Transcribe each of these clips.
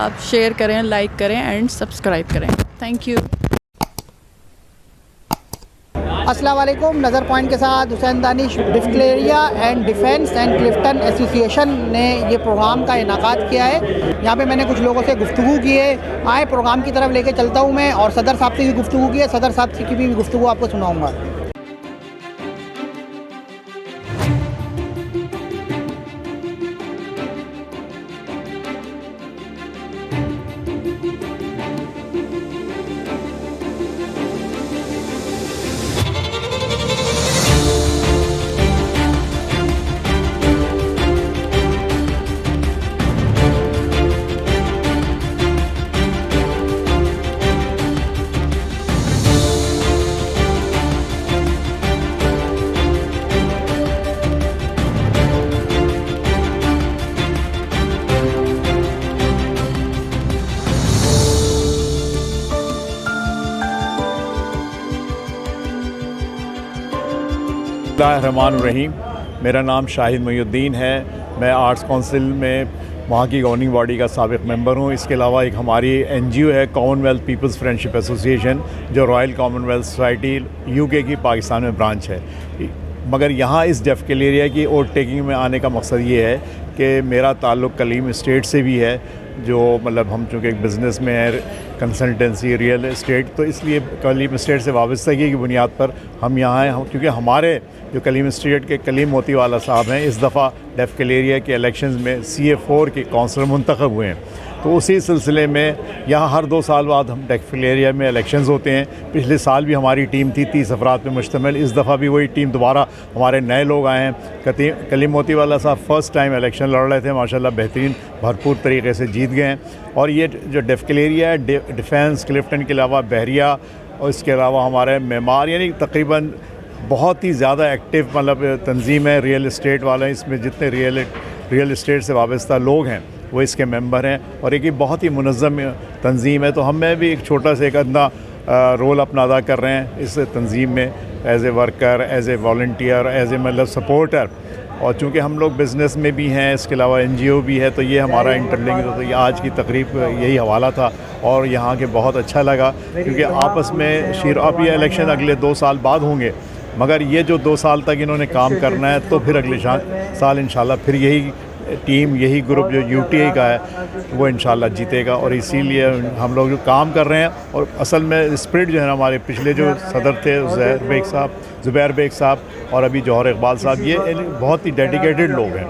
आप शेयर करें, लाइक करें एंड सब्सक्राइब करें। Thank you. अस्सलाम वालेकुम। नज़र पॉइंट के साथ हुसैन दानिश। डिस्क्लेरिया and defence and Clifton association ने ये प्रोग्राम का इनाकाद किया है। यहाँ पे मैंने कुछ लोगों से गुफ्तगू की है। आए प्रोग्राम की तरफ लेके चलता हूँ मैं, और सदर साहब से भी गुफ्तगू की है। सदर साहब की भी गुफ्तगू आपको सुनाऊँगा। रहमान, मेरा नाम शाहिद मोहिउद्दीन है। मैं आर्ट्स काउंसिल में वहाँ की गवर्निंग बॉडी का साबिक मेंबर हूँ। इसके अलावा एक हमारी एनजीओ है कॉमनवेल्थ पीपल्स फ्रेंडशिप एसोसिएशन, जो रॉयल कॉमनवेल्थ सोसाइटी यूके की पाकिस्तान में ब्रांच है। मगर यहाँ इस डेफिलेरिया की ओवर टेकिंग में आने का मकसद ये है कि मेरा ताल्लुक़ कलीम इस्टेट से भी है, जो मतलब हम चूँकि एक बिज़नेस में है, कंसल्टेंसी रियल एस्टेट, तो इसलिए कलीम इस्टेट से वाबस्तगी की बुनियाद पर हम यहाँ हैं। क्योंकि हमारे जो कलीम इस्टेट के कलीम मोतीवाला साहब हैं, इस दफ़ा डेफिलेरिया के इलेक्शंस में CA4 के काउंसलर मुंतखब हुए हैं। तो उसी सिलसिले में यहाँ हर 2 साल बाद हम डेफिलेरिया में इलेक्शंस होते हैं। पिछले साल भी हमारी टीम थी 30 अफराद पे मुश्तमिल। इस दफ़ा भी वही टीम दोबारा, हमारे नए लोग आए हैं। कलीम मोतीवाला साहब फ़र्स्ट टाइम इलेक्शन लड़ रहे थे, माशाल्लाह बेहतरीन भरपूर तरीके से जीत गए हैं। और ये जो डेफिलेरिया है, डिफेंस क्लिफ्टन के अलावा बहरिया और इसके अलावा हमारे मेमार, यानी तकरीबन बहुत ही ज़्यादा एक्टिव मतलब तंजीम है रियल इस्टेट वाले। इसमें जितने रियल इस्टेट से वाबस्ता लोग हैं वो इसके मेंबर हैं, और एक बहुत ही मुनज़्ज़म तंजीम है। तो हमें भी एक छोटा सा एक अदना रोल अपना अदा कर रहे हैं इस तंजीम में, as a worker, as a volunteer, as a मतलब सपोर्टर। और चूँकि हम लोग बिज़नेस में भी हैं, इसके अलावा NGO भी है, तो ये हमारा इंटरलिंक, तो ये आज की तकरीब यही हवाला था। और यहाँ के बहुत अच्छा लगा, क्योंकि आपस में अब ये इलेक्शन अगले 2 साल बाद होंगे, मगर ये जो 2 साल तक इन्होंने काम करना है, तो फिर अगले साल इंशाल्लाह फिर यही टीम, यही ग्रुप जो UTA का है वो इंशाल्लाह जीतेगा। और इसीलिए हम लोग जो काम कर रहे हैं, और असल में स्पिरिट जो है ना, हमारे पिछले जो सदर थे ज़ुबैर बेग साहब और अभी जौहर इकबाल साहब, ये बहुत ही डेडिकेटेड लोग हैं,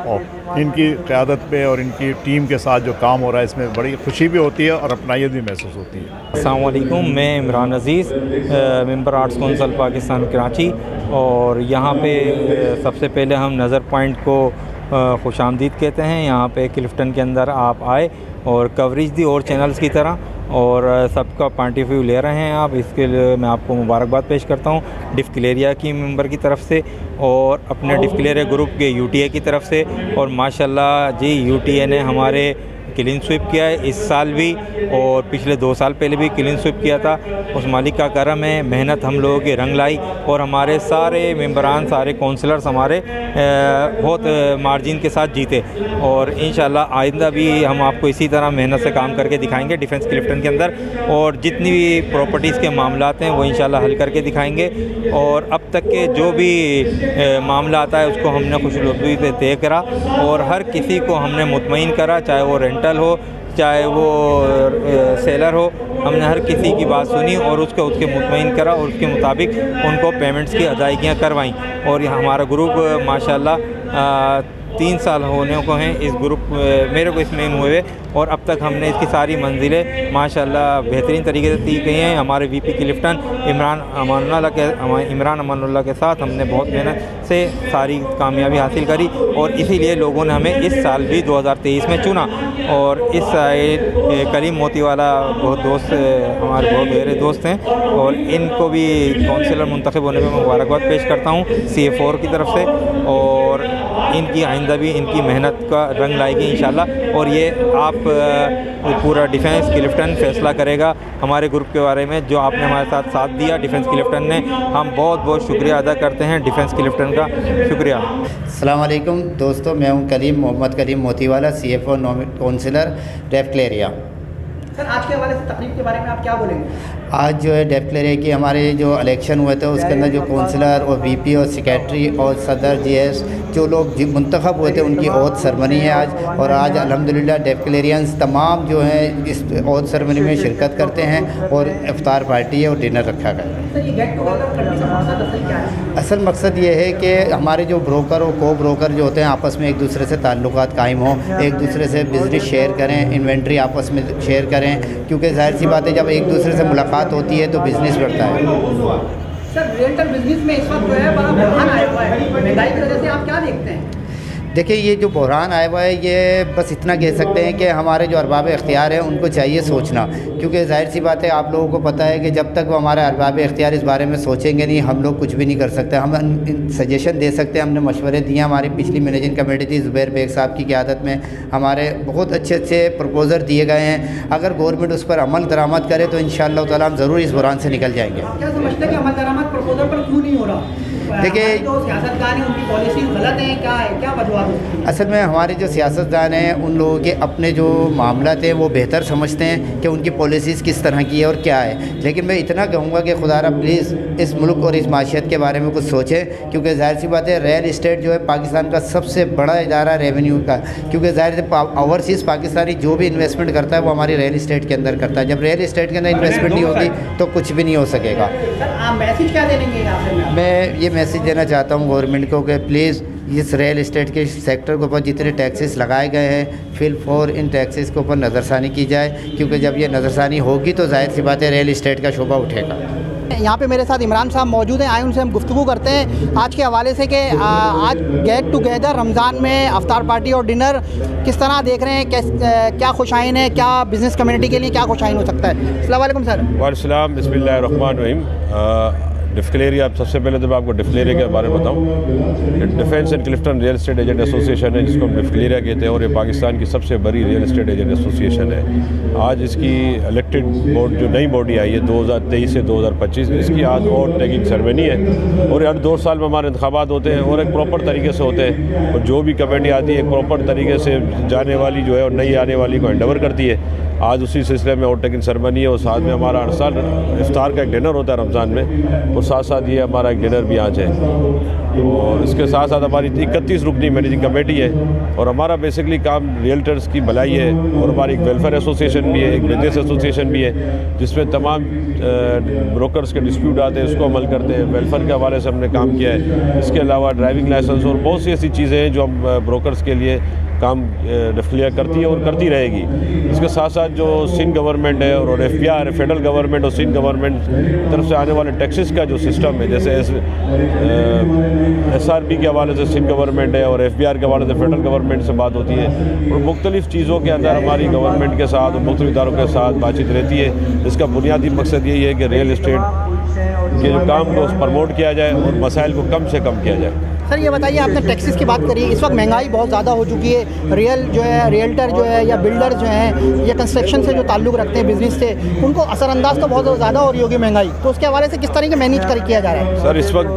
और इनकी क़यादत पे और इनकी टीम के साथ जो काम हो रहा है, इसमें बड़ी खुशी भी होती है और अपनायत भी महसूस होती है। अस्सलाम वालेकुम, मैं Imran Aziz, member arts council Pakistan Karachi. और यहाँ पे सबसे पहले हम नज़र पॉइंट को खुशामदीद कहते हैं। यहाँ पे क्लिफ्टन के अंदर आप आए और कवरेज दी और चैनल्स की तरह, और सबका पॉइंट ऑफ व्यू ले रहे हैं आप। इसके लिए मैं आपको मुबारकबाद पेश करता हूँ डिस्क्लेरिया की मेंबर की तरफ से, और अपने डिस्क्लेरिया ग्रुप के UTA की तरफ से। और माशाल्लाह जी, UTA ने हमारे क्लीन स्वीप किया है इस साल भी, और पिछले 2 साल पहले भी क्लीन स्वीप किया था। उस मालिक का करम है, मेहनत हम लोगों की रंग लाई, और हमारे सारे मेंबरान, सारे काउंसलर्स हमारे बहुत मार्जिन के साथ जीते। और इंशाल्लाह आइंदा भी हम आपको इसी तरह मेहनत से काम करके दिखाएंगे डिफेंस क्लिफ्टन के अंदर, और जितनी भी प्रॉपर्टीज़ के मामलात हैं वो इंशाल्लाह हल करके दिखाएंगे। और अब तक के जो भी मामला आता है उसको हमने खुशनुदी से तय करा, और हर किसी को हमने मुतमईन करा, चाहे वो रेंटल हो, चाहे वो सेलर हो। हमने हर किसी की बात सुनी और उसके मुतमईन करा, और उसके मुताबिक उनको पेमेंट्स की अदायगियाँ करवाईं। और हमारा ग्रुप माशाल्लाह 3 साल होने को हैं इस ग्रुप मेरे को इसमें हुए, और अब तक हमने इसकी सारी मंजिलें माशाल्लाह बेहतरीन तरीके से तय की हैं। हमारे VP क्लिफ्टन इमरान अमानुल्लाह के साथ हमने बहुत मेहनत से सारी कामयाबी हासिल करी, और इसीलिए लोगों ने हमें इस साल भी 2023 में चुना। और इस साइड कलीम मोतीवाला बहुत दोस्त, हमारे बहुत गहरे दोस्त हैं, और इनको भी काउंसिलर मुंतखब होने में मुबारकबाद पेश करता हूँ CA4 की तरफ से। और इनकी आइंदा भी इनकी मेहनत का रंग लाएगी इंशाल्लाह। और ये आप पूरा डिफेंस क्लिफ्टन फ़ैसला करेगा हमारे ग्रुप के बारे में, जो आपने हमारे साथ दिया डिफेंस क्लिफ्टन ने। हम बहुत बहुत शुक्रिया अदा करते हैं डिफेंस क्लिफ्टन का। शुक्रिया। अस्सलाम वालेकुम दोस्तों, मैं हूं कलीम मोहम्मद कलीम मोतीवाला, CFO काउंसिलर डेफक्लेरिया। सर, आज के हवाले से तकरीब के बारे में आप क्या बोलेंगे? आज जो है डेफक्लेरिया की हमारे जो इलेक्शन हुए थे उसके अंदर जो काउंसिलर और VP और सेक्रेटरी और सदर GS जो लोग मुंतखब हुए थे उनकी ओथ सेरेमनी है आज। और आज अल्हम्दुलिल्लाह डेफक्लेरियंस तमाम जो हैं इस ओथ सेरेमनी में शिरकत करते हैं और इफ्तार पार्टी है और डिनर रखा गया है। सर, ये गेट टुगेदर करने का मकसद असल क्या है? असल मकसद ये है कि हमारे जो ब्रोकर और को ब्रोकर जो होते हैं आपस में एक दूसरे से ताल्लुकात कायम हों, एक दूसरे से बिज़नेस शेयर करें, इन्वेंट्री आपस में शेयर करें, क्योंकि ज़ाहिर सी बात है जब एक दूसरे से मुलाकात होती है तो बिज़नेस बढ़ता है। सर, रियल्टर बिजनेस में इस वक्त जो है बड़ा बहरान आया हुआ है, महंगाई की वजह से आप क्या देखते हैं? देखिए, ये जो बहरान आया हुआ है ये बस इतना कह सकते हैं कि हमारे जो अरबाब इख्तियार हैं उनको चाहिए सोचना, क्योंकि ज़ाहिर सी बात है आप लोगों को पता है कि जब तक वो हमारे अरबाब इख्तियार इस बारे में सोचेंगे नहीं हम लोग कुछ भी नहीं कर सकते। हम सजेशन दे सकते हैं, हमने मशवरे दिए। हमारी पिछली मैनेजिंग कमेटी थी ज़ुबैर बेग साहब की क़यादत में, हमारे बहुत अच्छे अच्छे प्रपोज़ल दिए गए हैं। अगर गवर्नमेंट उस पर अमल दरामद करे तो इंशाअल्लाह ताला हम ज़रूर इस बहरान से निकल जाएंगे। क्या समझते हैं कि अमल दरामद प्रपोजल पर क्यों नहीं हो रहा? देखिए, जो सियासतदान हैं उनकी पॉलिसी गलत है, क्या वजूहत है? असल में हमारे जो सियासतदान हैं उन लोगों के अपने जो मामला थे वो बेहतर समझते हैं कि उनकी पॉलिसीज़ किस तरह की है और क्या है। लेकिन मैं इतना कहूँगा कि खुदारा प्लीज़ इस मुल्क और इस माशियत के बारे में कुछ सोचें, क्योंकि ज़ाहिर सी बात है रियल इस्टेट जो है पाकिस्तान का सबसे बड़ा इदारा रेवेन्यू का, क्योंकि ज़ाहिर से ओवरसीज़ पाकिस्तानी जो भी इन्वेस्टमेंट करता है वो हमारी रियल इस्टेट के अंदर करता है। जब रियल इस्टेट के अंदर इन्वेस्टमेंट नहीं होगी तो कुछ भी नहीं हो सकेगा। सर, आप मैसेज क्या देंगे? मैं ये मैसेज देना चाहता हूँ गवर्नमेंट को कि प्लीज़ इस रियल इस्टेट के सेक्टर के ऊपर जितने टैक्सेस लगाए गए हैं फिल फॉर इन टैक्सेस के ऊपर नज़रसानी की जाए, क्योंकि जब ये नज़रसानी होगी तो जाहिर सी बात है रियल इस्टेट का शोबा उठेगा। यहाँ पे मेरे साथ इमरान साहब मौजूद हैं, आए उनसे हम गुफ्तगू करते हैं आज के हवाले से कि आज गेट टुगेदर रमज़ान में अफ्तार पार्टी और डिनर किस तरह देख रहे हैं, क्या खुशाइन है, क्या बिज़नेस कम्युनिटी के लिए क्या खुशाइन हो सकता है? अस्सलाम वालेकुम सर। वालेकुम, बिस्मिल्लाहिर्रहमानिर्रहीम। डिफक्लेरिया, सबसे पहले तो मैं आपको डिफक्लेरिया के बारे में बताऊं। Defence and Clifton real estate agent association है जिसको हम डिफक्लेरिया कहते हैं, और ये पाकिस्तान की सबसे बड़ी रियल इस्टेट एजेंट एसोसिएशन है। आज इसकी इलेक्टेड बोर्ड जो नई बॉडी आई है 2023 से 2025, इसकी आज वोट टेकिंग सेरेमनी है और हर 2 साल में हमारे इंतखाबात होते हैं और एक प्रॉपर तरीके से होते हैं, और जो भी कमेटी आती है एक प्रॉपर तरीके से जाने वाली जो है और नई आने वाली को हैंडओवर करती है। आज उसी सिलसिले में वोट टेकिंग सेरेमनी है और साथ में हमारा हर साल इफ्तार का एक डिनर होता है रमज़ान में, और साथ साथ ये हमारा एक डिनर भी आज है। और इसके साथ साथ हमारी 31 रुकनी मैनेजिंग कमेटी है और हमारा बेसिकली काम रियल्टर्स की भलाई है, और हमारी एक वेलफेयर एसोसिएशन भी है, एक बिजनेस एसोसिएशन भी है जिसमें तमाम ब्रोकर्स के डिस्प्यूट आते हैं उसको अमल करते हैं। वेलफेयर के हवाले से हमने काम किया है। इसके अलावा ड्राइविंग लाइसेंस और बहुत सी ऐसी चीज़ें हैं जो हम ब्रोकर्स के लिए काम डिफक्लेयर करती है और करती रहेगी। इसके साथ साथ जो सिंध गवर्नमेंट है और FBR फेडरल गवर्नमेंट और सिंध गवर्नमेंट की तरफ से आने वाले टैक्सेस का जो सिस्टम है, जैसे SRB के हवाले से सिंध गवर्नमेंट है और FBR के हवाले से फेडरल गवर्नमेंट से बात होती है, और मुख्तलिफ़ चीज़ों के अंदर हमारी गवर्नमेंट के साथ और मुख्तलिफ़ इदारों के साथ बातचीत रहती है। इसका बुनियादी मकसद यही है कि रियल इस्टेट के जो काम को प्रमोट किया जाए और मसाइल को कम से कम किया जाए। सर, ये बताइए, आपने टैक्सेस की बात करी, इस वक्त महंगाई बहुत ज़्यादा हो चुकी है। रियल्टर जो है या बिल्डर जो हैं या कंस्ट्रक्शन से जो ताल्लुक़ रखते हैं बिज़नेस से, उनको असरअंदाज तो बहुत ज़्यादा हो रही होगी महंगाई, तो उसके हवाले से किस तरीके मैनेज किया जा रहा है? सर, इस वक्त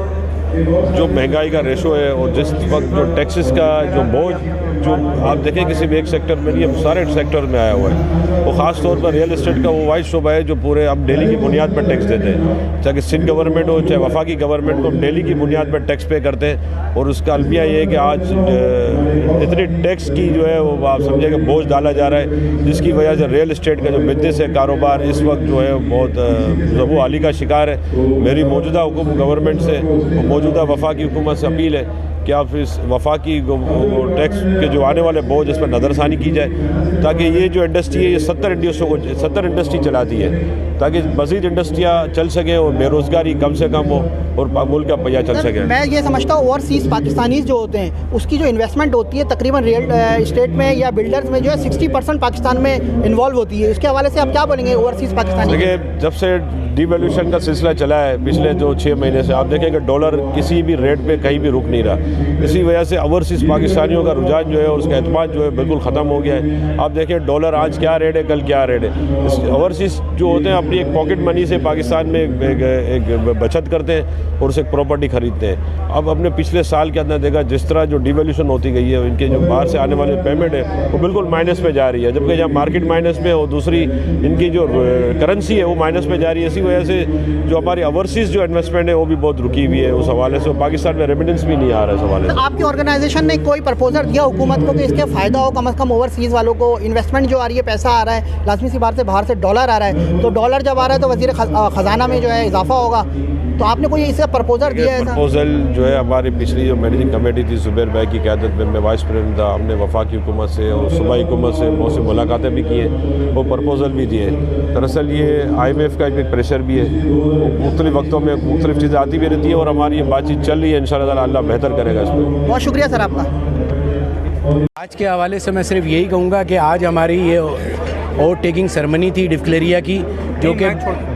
जो महंगाई का रेशो है और जिस वक्त जो टैक्सेस का जो बोझ जो आप देखें किसी भी एक सेक्टर में नहीं, हम सारे सेक्टर में आया हुआ है। वो ख़ास तौर पर रियल इस्टेट का वो वाइड शोबा है जो पूरे हम डेली की बुनियाद पर टैक्स देते हैं, चाहे सिंध गवर्नमेंट हो चाहे वफाकी गवर्नमेंट को, हम डेली की बुनियाद पर टैक्स पे करते हैं। और उसका अलमिया ये है कि आज इतनी टैक्स की जो है वो आप समझे कि बोझ डाला जा रहा है, जिसकी वजह से रियल इस्टेट का जो बिजनेस है, कारोबार इस वक्त जो है बहुत ज़बू आली का शिकार है। मेरी मौजूदा हुकूमत गवर्नमेंट से और मौजूदा वफाकी हुकूमत से अपील है कि आप इस वफाकी टैक्स के जो आने वाले बोझ इस पर नज़रसानी की जाए, ताकि ये जो इंडस्ट्री है ये 70 इंडस्ट्री चलाती है, ताकि मज़ीद इंडस्ट्रियाँ चल सकें और बेरोज़गारी कम से कम हो और मुल्क का पहिया चल सके। मैं ये समझता हूँ ओवरसीज़ पाकिस्तानीज़ जो होते हैं उसकी जो इन्वेस्टमेंट होती है तकरीबन रियल इस्टेट में या बिल्डर्स में जो है 60% पाकिस्तान में इन्वॉल्व होती है। इसके हवाले से आप क्या बोलेंगे ओवरसीज़ पाकिस्तानी? देखिए, जब से डिवैल्यूएशन का सिलसिला चला है पिछले जो 6 महीने से, आप देखें कि डॉलर किसी भी रेट पे कहीं भी रुक नहीं रहा। इसी वजह से ओवरसीज़ पाकिस्तानियों का रुझान जो है और उसका एतमाद जो है बिल्कुल ख़त्म हो गया है। आप देखें डॉलर आज क्या रेट है, कल क्या रेट है। ओवरसीज़ जो होते हैं अपनी एक पॉकेट मनी से पाकिस्तान में एक बचत करते हैं और उसे एक प्रॉपर्टी ख़रीदते हैं। अब अपने पिछले साल के अंदर देखा जिस तरह जो डिवैल्यूशन होती गई है, इनके जो बाहर से आने वाले पेमेंट है वो बिल्कुल माइनस में जा रही है, जबकि जहाँ मार्केट माइनस में और दूसरी इनकी जो करेंसी है वो माइनस में जा रही है। इसी वजह से जो हमारी ओवरसीज़ जो इन्वेस्टमेंट है वो भी बहुत रुकी हुई है। उस हवाले से पाकिस्तान में रेमिटेंस भी नहीं आ रहा है। इस हवाले से आपकी ऑर्गेनाइजेशन ने कोई प्रपोजल दिया हुकूमत को कि इसके फ़ायदा हो कम से कम ओवरसीज़ वालों को? इन्वेस्टमेंट जो आ रही है, पैसा आ रहा है, लाजमी सी बात से बाहर से डॉलर आ रहा है, तो डॉलर जब आ रहा है तो वज़ीर ख़जाना में जो है इजाफा होगा, तो आपने कोई इसका प्रपोजल दिया है? प्रपोजल जो है हमारी पिछली जो मैनेजिंग कमेटी थी ज़ुबैर भाई की क़यादत में, मैं वाइस प्रेसिडेंट था, हमने वफाकी हुकूमत से और सूबाई हुकूमत से बहुत सी मुलाकातें भी की हैं, वो प्रपोजल भी दिए। दरअसल ये IMF का एक प्रेशर भी है, मुख्तलिफ वक्तों में मुख्तलिफ चीज़ें आती भी रहती हैं और हमारी ये बातचीत चल रही है। इंशाअल्लाह अल्लाह बेहतर करेगा इसमें। बहुत शुक्रिया सर आपका। आज के हवाले से मैं सिर्फ यही कहूँगा कि आज हमारी ये ओवर टेकिंग सेरेमनी थी डिक्लेरिया की, जो कि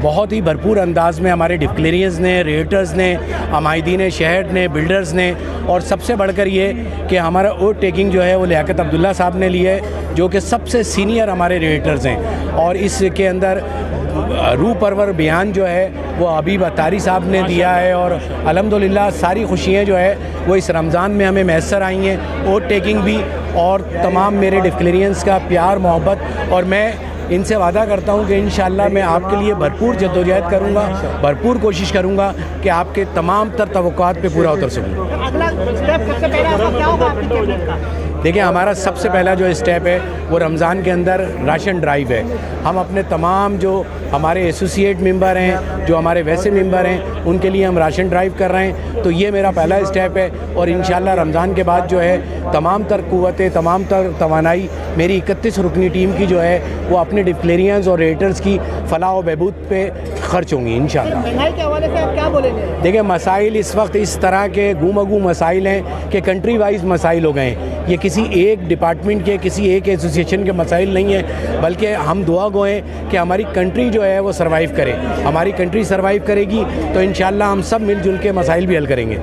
बहुत ही भरपूर अंदाज में हमारे डिक्लेरियंस ने, रेटर्स ने, हमायदीन शहर ने, बिल्डर्स ने, और सबसे बढ़कर ये कि हमारा ओवर टेकिंग जो है वो लियाकत अब्दुल्ला साहब ने लिया है, जो कि सबसे सीनियर हमारे रेटर्स हैं। और इसके अंदर रूह परवर बयान जो है वो हबीब अतारी साहब ने दिया है, और अल्हम्दुलिल्लाह सारी खुशियाँ जो है वो इस रमज़ान में हमें मैसर आई हैं। ओवर टेकिंग भी और तमाम मेरे डिक्लेरियंस का प्यार मोहब्बत, और मैं इनसे वादा करता हूं कि इंशाअल्लाह मैं आपके लिए भरपूर जद्दोजहद करूंगा, भरपूर कोशिश करूंगा कि आपके तमाम तर तवक्कुआत पे पूरा उतर सकूँ। अगला स्टेप सबसे पहले क्या होगा आपकी कैबिनेट का? देखिए, हमारा सबसे पहला जो स्टेप है वो रमज़ान के अंदर राशन ड्राइव है। हम अपने तमाम जो हमारे एसोसिएट मेंबर हैं, जो हमारे वैसे मेंबर हैं, उनके लिए हम राशन ड्राइव कर रहे हैं। तो ये मेरा पहला स्टेप है, और इंशाअल्लाह रमज़ान के बाद जो है तमाम तर कुव्वतें, तमाम तर तवानाई मेरी 31 रुकनी टीम की जो है वो अपने डिक्लेरियंस और रेटर्स की फलाह व बहबूद पे खर्च होंगी इंशाअल्लाह। महंगाई के हवाले से आप क्या बोलेंगे? देखिए, मसाइल इस वक्त इस तरह के गूमगू मसाइल हैं कि कंट्री वाइज मसाइल हो गए हैं। ये किसी एक डिपार्टमेंट के, किसी एक एसोसिएशन के मसाइल नहीं है, बल्कि हम दुआ गो हैं कि हमारी कंट्री जो है वो सर्वाइव करे। हमारी कंट्री सर्वाइव करेगी तो इंशाअल्लाह हम सब मिलजुल के मसाइल भी हल करेंगे।